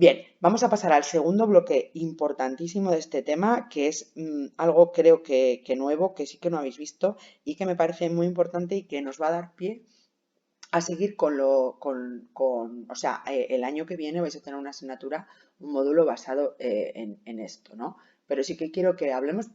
Bien, vamos a pasar al segundo bloque importantísimo de este tema, que es algo creo que nuevo, que sí que no habéis visto y que me parece muy importante y que nos va a dar pie a seguir o sea, el año que viene vais a tener una asignatura, un módulo basado en esto, ¿no? Pero sí que quiero que hablemos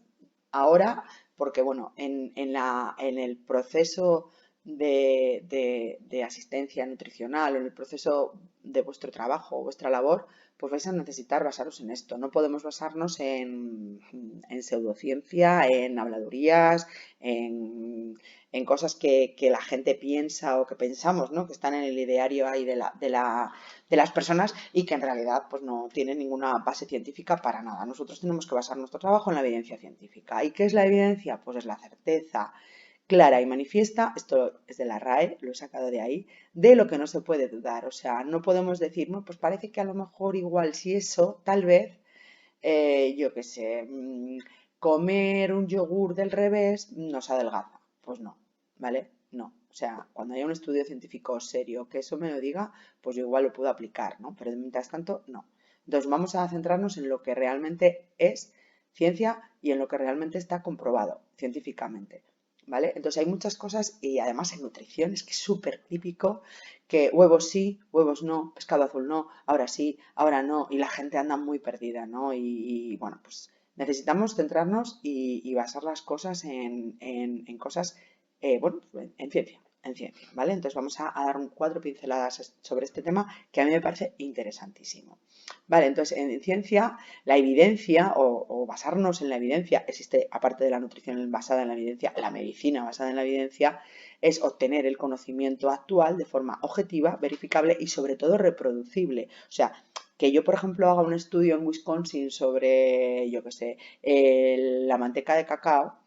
ahora, porque bueno, en el proceso de asistencia nutricional o en el proceso de vuestro trabajo o vuestra labor, pues vais a necesitar basaros en esto. No podemos basarnos en pseudociencia, en habladurías, en cosas que la gente piensa o que pensamos, ¿no? Que están en el ideario ahí de las personas y que en realidad pues no tienen ninguna base científica para nada. Nosotros tenemos que basar nuestro trabajo en la evidencia científica. ¿Y qué es la evidencia? Pues es la certeza clara y manifiesta, esto es de la RAE, lo he sacado de ahí, de lo que no se puede dudar. O sea, no podemos decir, no, pues parece que a lo mejor igual si eso, tal vez, yo qué sé, comer un yogur del revés nos adelgaza. Pues no, ¿vale? No. O sea, cuando haya un estudio científico serio que eso me lo diga, pues yo igual lo puedo aplicar, ¿no? Pero mientras tanto, no. Entonces vamos a centrarnos en lo que realmente es ciencia y en lo que realmente está comprobado científicamente, ¿vale? Entonces hay muchas cosas y además en nutrición es que es súper típico que huevos sí, huevos no, pescado azul no, ahora sí, ahora no, y la gente anda muy perdida, ¿no? Bueno, pues necesitamos centrarnos y basar las cosas en cosas, bueno, en ciencia, ¿vale? Entonces vamos a dar cuatro pinceladas sobre este tema que a mí me parece interesantísimo. Vale, entonces en ciencia, la evidencia o basarnos en la evidencia, existe aparte de la nutrición basada en la evidencia, la medicina basada en la evidencia, es obtener el conocimiento actual de forma objetiva, verificable y sobre todo reproducible. O sea, que yo, por ejemplo, haga un estudio en Wisconsin sobre, yo qué sé, la manteca de cacao,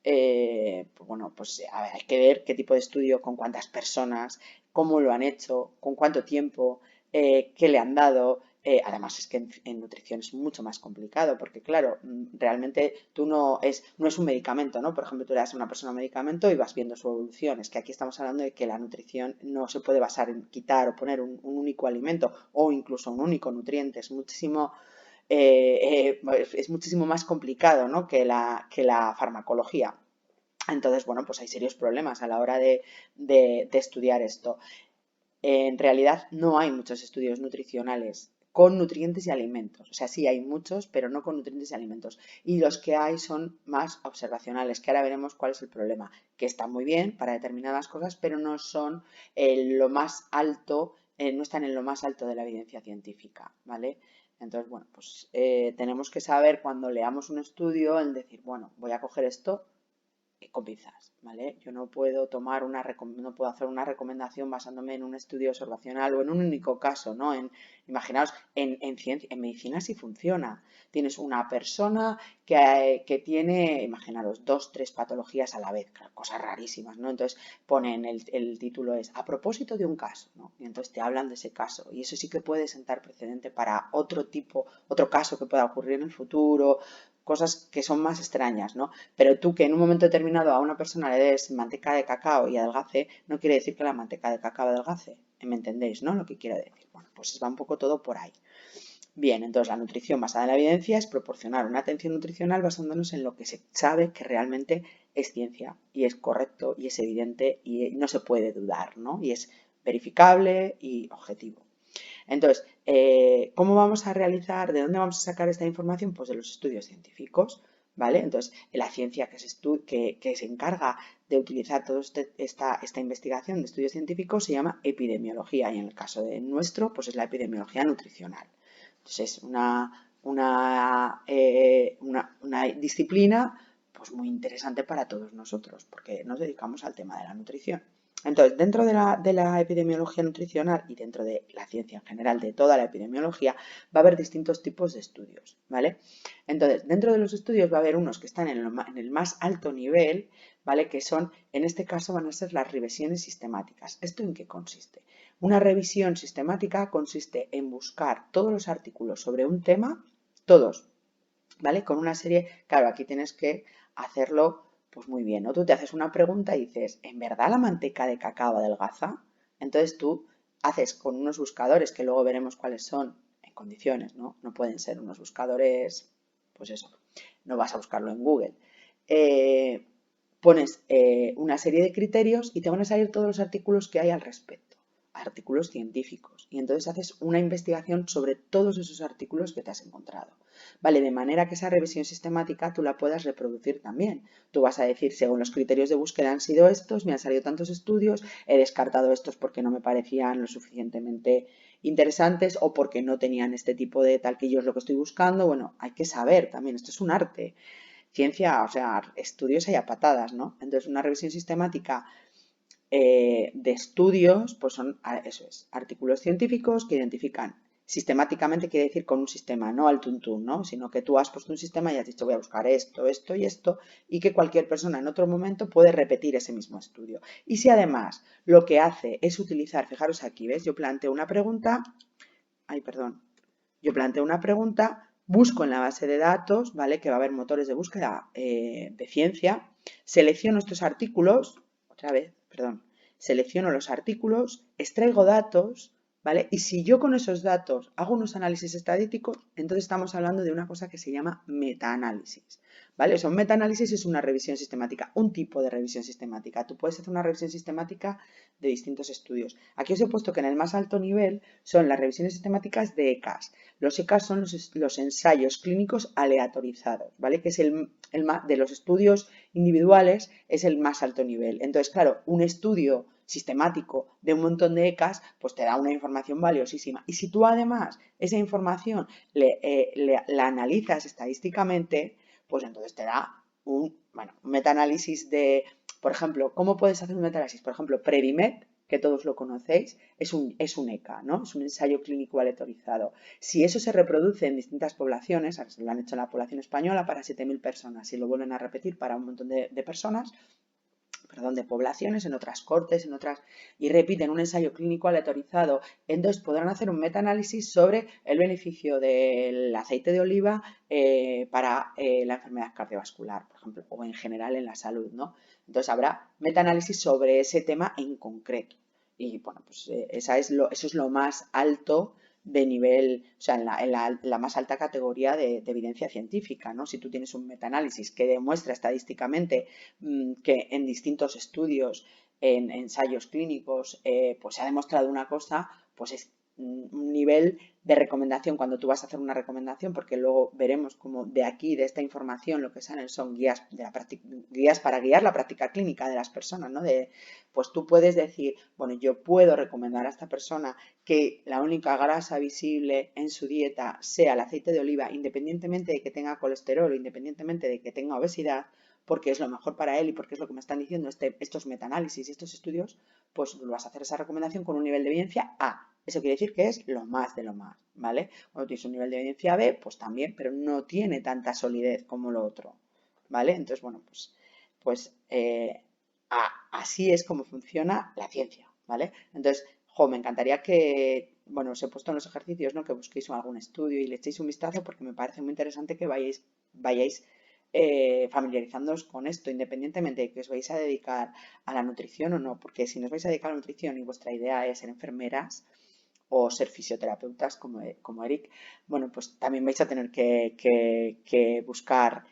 pues bueno, pues a ver, hay que ver qué tipo de estudio, con cuántas personas, cómo lo han hecho, con cuánto tiempo, qué le han dado. Además es que en nutrición es mucho más complicado porque claro, realmente tú no es un medicamento, ¿no? Por ejemplo, tú le das a una persona un medicamento y vas viendo su evolución. Es que aquí estamos hablando de que la nutrición no se puede basar en quitar o poner un único alimento o incluso un único nutriente. Es muchísimo más complicado, ¿no? Que la farmacología. Entonces, bueno, pues hay serios problemas a la hora de estudiar esto. En realidad no hay muchos estudios nutricionales con nutrientes y alimentos. O sea, sí hay muchos, pero no con nutrientes y alimentos. Y los que hay son más observacionales, que ahora veremos cuál es el problema, que están muy bien para determinadas cosas, pero no son lo más alto, no están en lo más alto de la evidencia científica, ¿vale? Entonces, bueno, pues tenemos que saber cuando leamos un estudio en decir, bueno, voy a coger esto con pinzas, ¿vale? Yo no puedo no puedo hacer una recomendación basándome en un estudio observacional o en un único caso, ¿no? Imaginaos, ciencia, en medicina sí funciona. Tienes una persona que tiene, imaginaros, dos, tres patologías a la vez, cosas rarísimas, ¿no? Entonces ponen el título es a propósito de un caso, ¿no? Y entonces te hablan de ese caso. Y eso sí que puede sentar precedente para otro caso que pueda ocurrir en el futuro, cosas que son más extrañas, ¿no? Pero tú que en un momento determinado a una persona le des manteca de cacao y adelgace, no quiere decir que la manteca de cacao adelgace. ¿Me entendéis, no? Lo que quiero decir. Bueno, pues va un poco todo por ahí. Bien, entonces la nutrición basada en la evidencia es proporcionar una atención nutricional basándonos en lo que se sabe que realmente es ciencia y es correcto y es evidente y no se puede dudar, ¿no? Y es verificable y objetivo. Entonces, ¿cómo vamos a realizar, de dónde vamos a sacar esta información? Pues de los estudios científicos, ¿vale? Entonces, la ciencia que se encarga de utilizar toda esta investigación de estudios científicos se llama epidemiología y en el caso de nuestro, pues es la epidemiología nutricional. Entonces, es una disciplina pues muy interesante para todos nosotros porque nos dedicamos al tema de la nutrición. Entonces, dentro de la epidemiología nutricional y dentro de la ciencia en general, de toda la epidemiología, va a haber distintos tipos de estudios, ¿vale? Entonces, dentro de los estudios va a haber unos que están en el más alto nivel, ¿vale? Que son, en este caso, van a ser las revisiones sistemáticas. ¿Esto en qué consiste? Una revisión sistemática consiste en buscar todos los artículos sobre un tema, todos, ¿vale? Con una serie, claro, aquí tienes que hacerlo pues muy bien, ¿no? Tú te haces una pregunta y dices, ¿en verdad la manteca de cacao adelgaza? Entonces tú haces con unos buscadores que luego veremos cuáles son condiciones, ¿no? No pueden ser unos buscadores, pues eso, no vas a buscarlo en Google. Pones una serie de criterios y te van a salir todos los artículos que hay al respecto, artículos científicos. Y entonces haces una investigación sobre todos esos artículos que te has encontrado. ¿Vale? De manera que esa revisión sistemática tú la puedas reproducir también. Tú vas a decir, según los criterios de búsqueda han sido estos, me han salido tantos estudios, he descartado estos porque no me parecían lo suficientemente interesantes o porque no tenían este tipo de tal que yo es lo que estoy buscando. Bueno, hay que saber también, esto es un arte. Ciencia, o sea, estudios hay a patadas, ¿no? Entonces, una revisión sistemática de estudios, pues son, eso es, artículos científicos que identifican sistemáticamente, quiere decir con un sistema, no al tuntún, ¿no? Sino que tú has puesto un sistema y has dicho voy a buscar esto, esto y esto, y que cualquier persona en otro momento puede repetir ese mismo estudio. Y si además lo que hace es utilizar, fijaros aquí, ¿ves? Yo planteo una pregunta, yo planteo una pregunta, busco en la base de datos, ¿vale? Que va a haber motores de búsqueda de ciencia, selecciono estos artículos, selecciono los artículos, extraigo datos, ¿vale? Y si yo con esos datos hago unos análisis estadísticos, entonces estamos hablando de una cosa que se llama metaanálisis, ¿vale? O sea, un metaanálisis es una revisión sistemática, un tipo de revisión sistemática. Tú puedes hacer una revisión sistemática de distintos estudios. Aquí os he puesto que en el más alto nivel son las revisiones sistemáticas de ECAS. Los ECAS son los ensayos clínicos aleatorizados, ¿vale? Que es de los estudios individuales, es el más alto nivel. Entonces, claro, un estudio sistemático de un montón de ECAS, pues te da una información valiosísima. Y si tú además esa información la analizas estadísticamente, pues entonces te da un metaanálisis de, por ejemplo, ¿cómo puedes hacer un metaanálisis? Por ejemplo, Predimed, que todos lo conocéis, es un ECA, ¿no? Es un ensayo clínico aleatorizado. Si eso se reproduce en distintas poblaciones, lo han hecho en la población española para 7.000 personas, si lo vuelven a repetir para un montón de personas, de poblaciones, en otras cortes, en otras, y repiten un ensayo clínico aleatorizado, entonces podrán hacer un metaanálisis sobre el beneficio del aceite de oliva para la enfermedad cardiovascular, por ejemplo, o en general en la salud, ¿no? Entonces habrá metaanálisis sobre ese tema en concreto. Y bueno, pues eso es lo más alto de nivel, o sea, en la más alta categoría de evidencia científica, ¿no? Si tú tienes un metaanálisis que demuestra estadísticamente que en distintos estudios, en ensayos clínicos, pues se ha demostrado una cosa, pues es un nivel de recomendación cuando tú vas a hacer una recomendación, porque luego veremos cómo de aquí, de esta información, lo que salen son guías, guías para guiar la práctica clínica de las personas, ¿no? Pues tú puedes decir, bueno, yo puedo recomendar a esta persona que la única grasa visible en su dieta sea el aceite de oliva, independientemente de que tenga colesterol o independientemente de que tenga obesidad, porque es lo mejor para él y porque es lo que me están diciendo estos metaanálisis y estos estudios, pues vas a hacer esa recomendación con un nivel de evidencia A. Eso quiere decir que es lo más de lo más, ¿vale? Cuando tienes un nivel de evidencia B, pues también, pero no tiene tanta solidez como lo otro, ¿vale? Entonces, bueno, pues así es como funciona la ciencia, ¿vale? Entonces, me encantaría que, bueno, os he puesto en los ejercicios, ¿no? Que busquéis algún estudio y le echéis un vistazo porque me parece muy interesante que vayáis familiarizándoos con esto, independientemente de que os vais a dedicar a la nutrición o no, porque si nos vais a dedicar a la nutrición y vuestra idea es ser enfermeras o ser fisioterapeutas como Eric, bueno, pues también vais a tener que buscar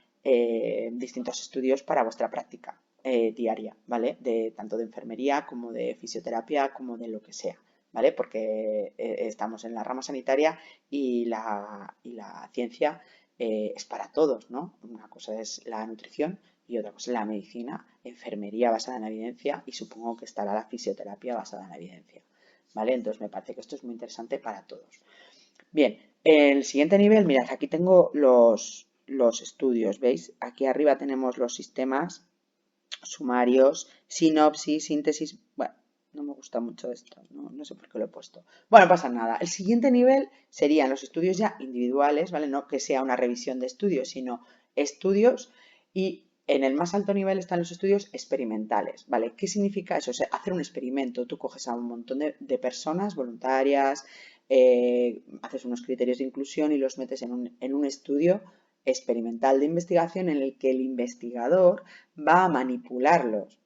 distintos estudios para vuestra práctica diaria, ¿vale? Tanto de enfermería como de fisioterapia, como de lo que sea. ¿Vale? Porque estamos en la rama sanitaria y la ciencia es para todos, ¿no? Una cosa es la nutrición y otra cosa es la medicina, enfermería basada en la evidencia y supongo que estará la fisioterapia basada en la evidencia, ¿vale? Entonces me parece que esto es muy interesante para todos. Bien, el siguiente nivel, mirad, aquí tengo los estudios, ¿veis? Aquí arriba tenemos los sistemas sumarios, sinopsis, síntesis. Bueno, no me gusta mucho esto, no sé por qué lo he puesto. Bueno, no pasa nada. El siguiente nivel serían los estudios ya individuales, ¿vale? No que sea una revisión de estudios, sino estudios. Y en el más alto nivel están los estudios experimentales, ¿vale? ¿Qué significa eso? O sea, hacer un experimento. Tú coges a un montón de personas voluntarias, haces unos criterios de inclusión y los metes en un estudio experimental de investigación en el que el investigador va a manipularlos,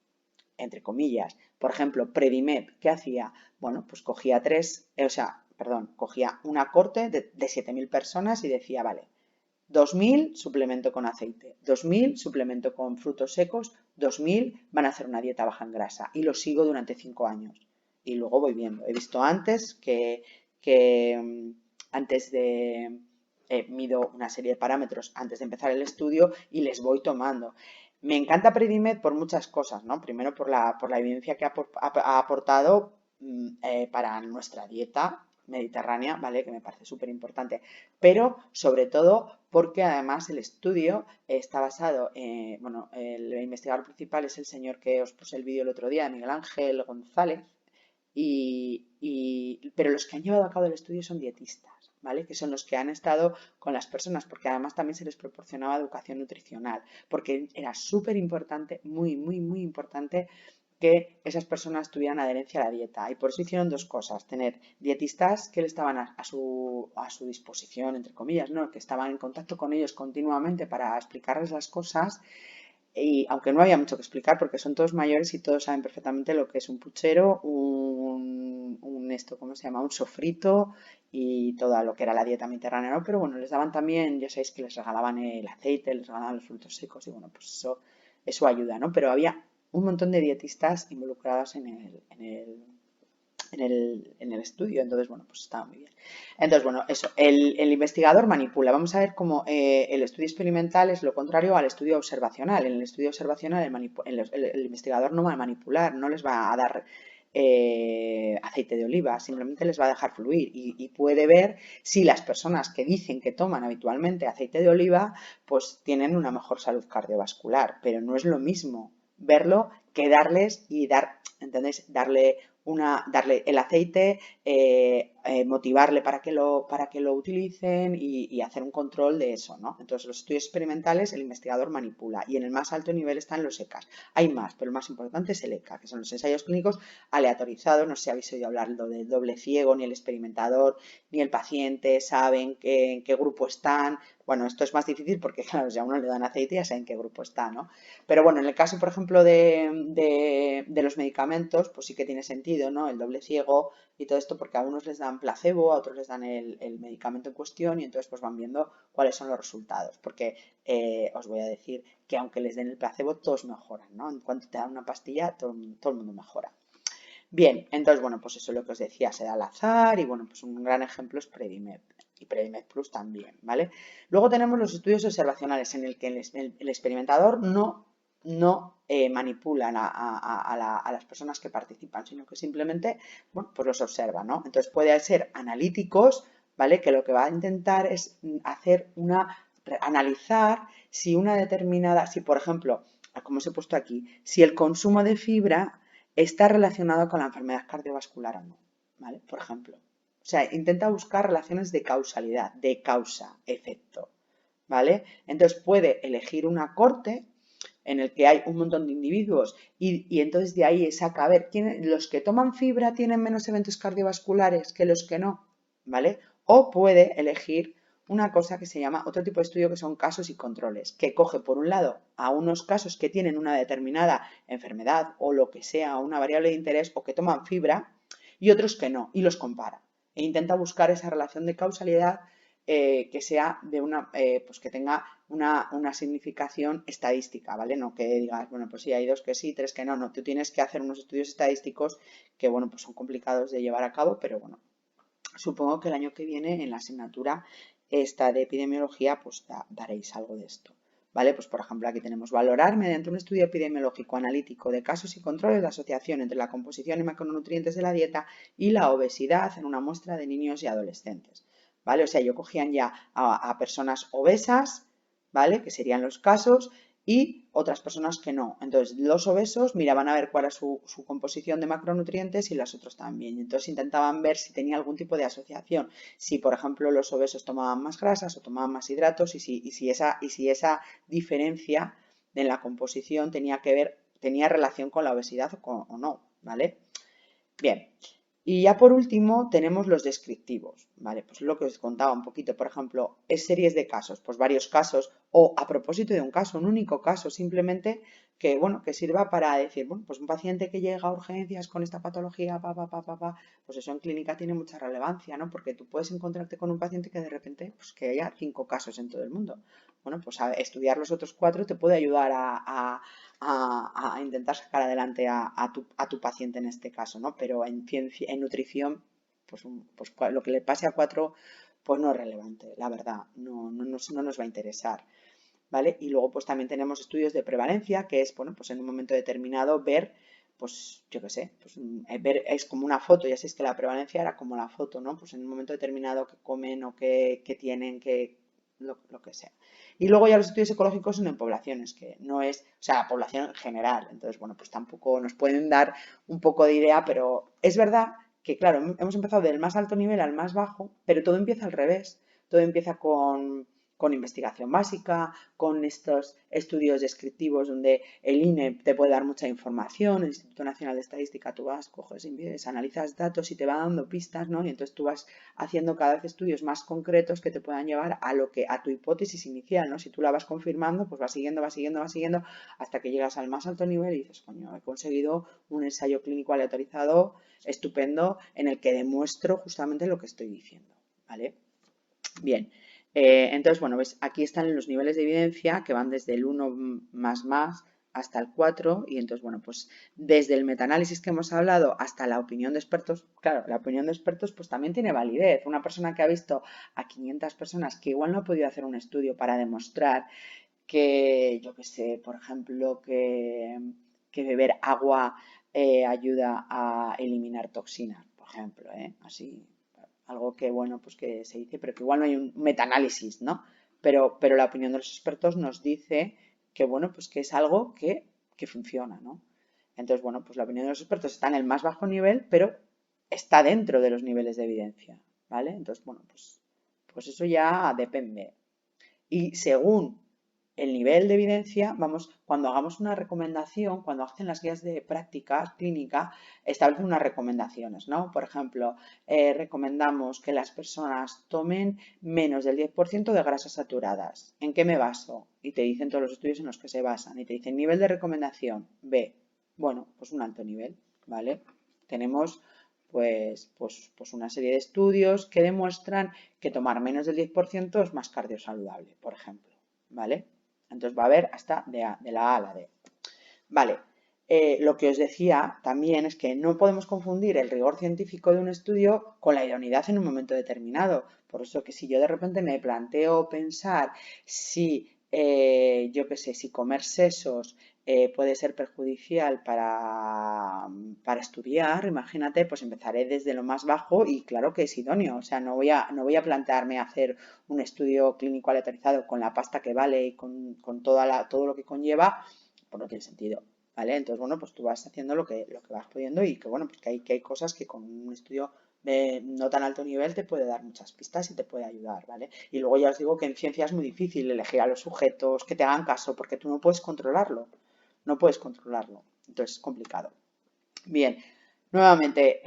entre comillas. Por ejemplo, Predimed, ¿qué hacía? Bueno, pues cogía perdón, cogía una corte de 7.000 personas y decía, vale, 2.000 suplemento con aceite, 2.000 suplemento con frutos secos, 2.000 van a hacer una dieta baja en grasa y lo sigo durante 5 años. Y luego voy viendo. He visto antes que antes de mido una serie de parámetros antes de empezar el estudio y les voy tomando. Me encanta Predimed por muchas cosas, ¿no? Primero por la evidencia que ha aportado para nuestra dieta mediterránea, ¿vale? Que me parece súper importante. Pero sobre todo porque además el estudio está basado en, bueno, el investigador principal es el señor que os puse el vídeo el otro día, Miguel Ángel González, pero los que han llevado a cabo el estudio son dietistas, ¿vale? Que son los que han estado con las personas, porque además también se les proporcionaba educación nutricional, porque era súper importante, muy, muy, muy importante que esas personas tuvieran adherencia a la dieta. Y por eso hicieron dos cosas, tener dietistas que estaban a su disposición, entre comillas, ¿no? Que estaban en contacto con ellos continuamente para explicarles las cosas y aunque no había mucho que explicar porque son todos mayores y todos saben perfectamente lo que es un puchero, esto, ¿cómo se llama? Un sofrito y todo lo que era la dieta mediterránea, ¿no? Pero bueno, les daban también, ya sabéis que les regalaban el aceite, les regalaban los frutos secos y bueno, pues eso ayuda, ¿no? Pero había un montón de dietistas involucrados en el estudio, entonces, bueno, pues estaba muy bien. Entonces, bueno, eso, el investigador manipula. Vamos a ver cómo el estudio experimental es lo contrario al estudio observacional. En el estudio observacional el investigador no va a manipular, no les va a dar aceite de oliva, simplemente les va a dejar fluir y puede ver si las personas que dicen que toman habitualmente aceite de oliva, pues tienen una mejor salud cardiovascular, pero no es lo mismo verlo que darles y ¿entendéis? Darle el aceite, motivarle para que lo utilicen y hacer un control de eso, ¿no? Entonces, los estudios experimentales el investigador manipula y en el más alto nivel están los ECAs. Hay más, pero el más importante es el ECA, que son los ensayos clínicos aleatorizados. No sé si habéis oído hablar del doble ciego, ni el experimentador, ni el paciente saben en qué grupo están. Bueno, esto es más difícil porque, claro, si a uno le dan aceite ya saben en qué grupo está, ¿no? Pero bueno, en el caso, por ejemplo, de los medicamentos, pues sí que tiene sentido, ¿no? El doble ciego y todo esto, porque a unos les dan placebo, a otros les dan el medicamento en cuestión y entonces pues van viendo cuáles son los resultados. Porque os voy a decir que aunque les den el placebo, todos mejoran, ¿no? En cuanto te dan una pastilla, todo el mundo mejora. Bien, entonces, bueno, pues eso es lo que os decía, se da al azar y bueno, pues un gran ejemplo es Predimed y Predimed Plus también, ¿vale? Luego tenemos los estudios observacionales en el que el experimentador no manipula a las personas que participan, sino que simplemente, bueno, pues los observa, ¿no? Entonces puede ser analíticos, ¿vale? Que lo que va a intentar es analizar si una determinada, si por ejemplo, como os he puesto aquí, si el consumo de fibra está relacionado con la enfermedad cardiovascular o no, ¿vale? Por ejemplo. O sea, intenta buscar relaciones de causalidad, de causa-efecto, ¿vale? Entonces puede elegir una corte en el que hay un montón de individuos y entonces de ahí saca, a ver, los que toman fibra tienen menos eventos cardiovasculares que los que no, ¿vale? O puede elegir una cosa que se llama otro tipo de estudio que son casos y controles, que coge por un lado a unos casos que tienen una determinada enfermedad o lo que sea, una variable de interés o que toman fibra y otros que no, y los compara. E intenta buscar esa relación de causalidad que sea pues que tenga una significación estadística, ¿vale? No que digas, bueno, pues sí, hay dos que sí, tres que no, no, tú tienes que hacer unos estudios estadísticos que, bueno, pues son complicados de llevar a cabo, pero bueno, supongo que el año que viene en la asignatura esta de epidemiología, pues daréis algo de esto. ¿Vale? Pues por ejemplo aquí tenemos valorar mediante un estudio epidemiológico analítico de casos y controles de asociación entre la composición y macronutrientes de la dieta y la obesidad en una muestra de niños y adolescentes. ¿Vale? O sea, yo cogían ya a personas obesas, ¿vale? Que serían los casos y otras personas que no. Entonces, los obesos miraban a ver cuál era su composición de macronutrientes y las otras también. Entonces, intentaban ver si tenía algún tipo de asociación. Si, por ejemplo, los obesos tomaban más grasas o tomaban más hidratos y si esa diferencia en la composición tenía relación con la obesidad o no, ¿vale? Bien. Y ya por último tenemos los descriptivos, ¿vale? Pues lo que os contaba un poquito, por ejemplo, es series de casos, pues varios casos, o a propósito de un caso, un único caso, simplemente bueno, que sirva para decir, bueno, pues un paciente que llega a urgencias con esta patología, pues eso en clínica tiene mucha relevancia, ¿no? Porque tú puedes encontrarte con un paciente que de repente, pues que haya 5 casos en todo el mundo. Bueno, pues estudiar los otros 4 te puede ayudar a intentar sacar adelante a tu paciente en este caso, ¿no? Pero en ciencia, en nutrición, pues lo que le pase a 4 pues no es relevante, la verdad, no nos va a interesar. ¿Vale? Y luego pues también tenemos estudios de prevalencia, que es, bueno, pues en un momento determinado ver, pues yo qué sé, pues ver, es como una foto, ya sabéis que la prevalencia era como la foto, ¿no? Pues en un momento determinado que comen o que tienen, lo que sea. Y luego ya los estudios ecológicos son en poblaciones, que no es, o sea, la población en general. Entonces, bueno, pues tampoco nos pueden dar un poco de idea, pero es verdad que, claro, hemos empezado del más alto nivel al más bajo, pero todo empieza al revés. Todo empieza con investigación básica, con estos estudios descriptivos donde el INE te puede dar mucha información, el Instituto Nacional de Estadística, tú vas, coges, analizas datos y te va dando pistas, ¿no? Y entonces tú vas haciendo cada vez estudios más concretos que te puedan llevar a tu hipótesis inicial, ¿no? Si tú la vas confirmando, pues vas siguiendo, hasta que llegas al más alto nivel y dices, coño, he conseguido un ensayo clínico aleatorizado estupendo en el que demuestro justamente lo que estoy diciendo, ¿vale? Bien, entonces, bueno, ves, aquí están los niveles de evidencia que van desde el 1 más hasta el 4 y entonces, bueno, pues desde el metaanálisis que hemos hablado hasta la opinión de expertos, claro, la opinión de expertos pues también tiene validez. Una persona que ha visto a 500 personas que igual no ha podido hacer un estudio para demostrar que, yo qué sé, por ejemplo, que beber agua ayuda a eliminar toxinas, por ejemplo, así algo que, bueno, pues que se dice, pero que igual no hay un metaanálisis, ¿no? Pero la opinión de los expertos nos dice que, bueno, pues que es algo que funciona, ¿no? Entonces, bueno, pues la opinión de los expertos está en el más bajo nivel, pero está dentro de los niveles de evidencia, ¿vale? Entonces, bueno, pues eso ya depende. Y según el nivel de evidencia, vamos, cuando hagamos una recomendación, cuando hacen las guías de práctica clínica, establecen unas recomendaciones, ¿no? Por ejemplo, recomendamos que las personas tomen menos del 10% de grasas saturadas. ¿En qué me baso? Y te dicen todos los estudios en los que se basan. Y te dicen nivel de recomendación B. Bueno, pues un alto nivel, ¿vale? Tenemos pues una serie de estudios que demuestran que tomar menos del 10% es más cardiosaludable, por ejemplo, ¿vale? Entonces va a haber hasta de la A a la D. Vale, lo que os decía también es que no podemos confundir el rigor científico de un estudio con la idoneidad en un momento determinado. Por eso que si yo de repente me planteo pensar si, yo qué sé, si comer sesos puede ser perjudicial para estudiar, imagínate, pues empezaré desde lo más bajo y claro que es idóneo. O sea, no voy a plantearme hacer un estudio clínico aleatorizado con la pasta que vale y con todo lo que conlleva, pues no tiene sentido. ¿Vale? Entonces, bueno, pues tú vas haciendo lo que vas pudiendo y que, bueno, pues que hay cosas que con un estudio de no tan alto nivel te puede dar muchas pistas y te puede ayudar, ¿vale? Y luego ya os digo que en ciencia es muy difícil elegir a los sujetos que te hagan caso porque tú no puedes controlarlo, no puedes controlarlo, entonces es complicado. Bien, nuevamente,